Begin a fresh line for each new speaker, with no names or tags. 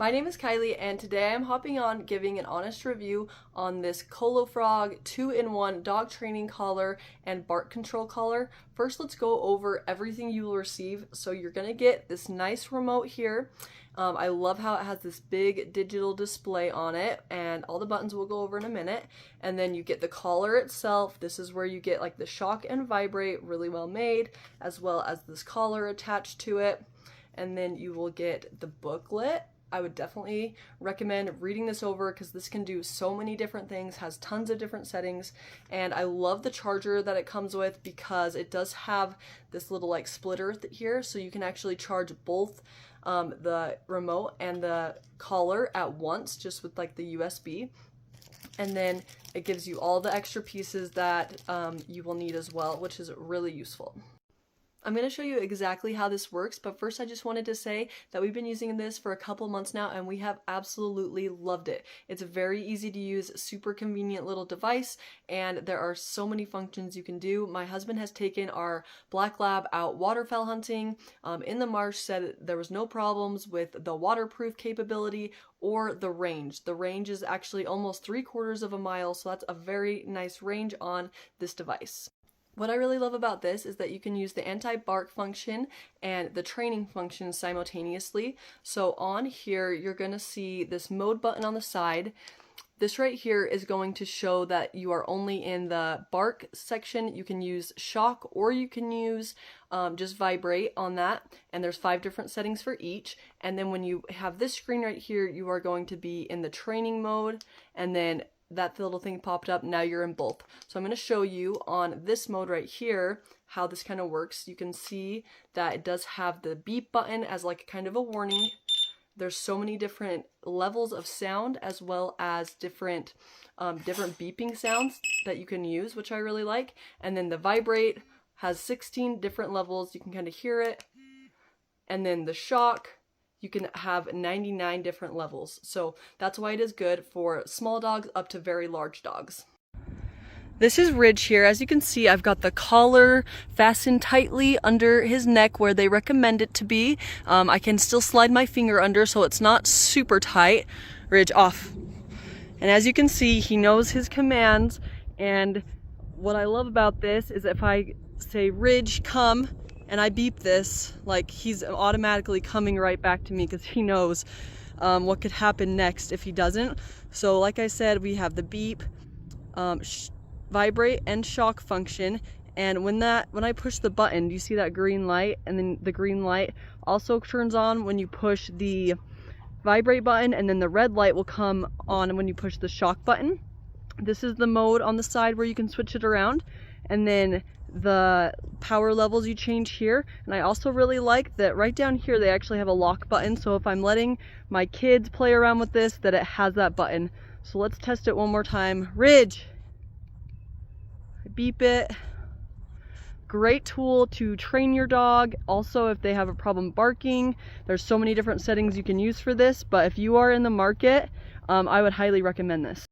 My name is Kylie, and today I'm hopping on giving an honest review on this ColoFrog 2-in-1 dog training collar and bark control collar. First, let's go over everything you will receive. So you're gonna get this nice remote here. I love how it has this big digital display on it, and all the buttons we'll go over in a minute. And then you get the collar itself. This is where you get like the shock and vibrate, really well made, as well as this collar attached to it. And then you will get the booklet. I would definitely recommend reading this over because this can do so many different things, has tons of different settings, and I love the charger that it comes with because it does have this little like splitter here, so you can actually charge both the remote and the collar at once just with like the USB. And then it gives you all the extra pieces that you will need as well, which is really useful. I'm going to show you exactly how this works, but first I just wanted to say that we've been using this for a couple months now and we have absolutely loved it. It's a very easy to use, super convenient little device, and there are so many functions you can do. My husband has taken our black lab out waterfowl hunting in the marsh, said there was no problems with the waterproof capability or the range. The range is actually almost 3/4 of a mile, so that's a very nice range on this device. What I really love about this is that you can use the anti-bark function and the training function simultaneously. So on here, you're going to see this mode button on the side. This right here is going to show that you are only in the bark section. You can use shock or you can use just vibrate on that. And there's 5 different settings for each. And then when you have this screen right here, you are going to be in the training mode, and then that little thing popped up, now you're in both. So I'm going to show you on this mode right here how this kind of works. You can see that it does have the beep button as like kind of a warning. There's so many different levels of sound as well as different beeping sounds that you can use, which I really like. And then the vibrate has 16 different levels. You can kind of hear it. And then the shock, you can have 99 different levels. So that's why it is good for small dogs up to very large dogs. This is Ridge here. As you can see, I've got the collar fastened tightly under his neck where they recommend it to be. I can still slide my finger under so it's not super tight. Ridge, off. And as you can see, he knows his commands. And what I love about this is if I say, Ridge, come, and I beep this, like he's automatically coming right back to me because he knows what could happen next if he doesn't. So like I said, we have the beep, vibrate, and shock function. And when I push the button, do you see that green light? And then the green light also turns on when you push the vibrate button, and then the red light will come on when you push the shock button. This is the mode on the side where you can switch it around. And then the power levels you change here. And I also really like that right down here they actually have a lock button, so if I'm letting my kids play around with this, that it has that button. So let's test it one more time. Ridge, beep it. Great tool to train your dog. Also, if they have a problem barking, there's so many different settings you can use for this, but if you are in the market, I would highly recommend this.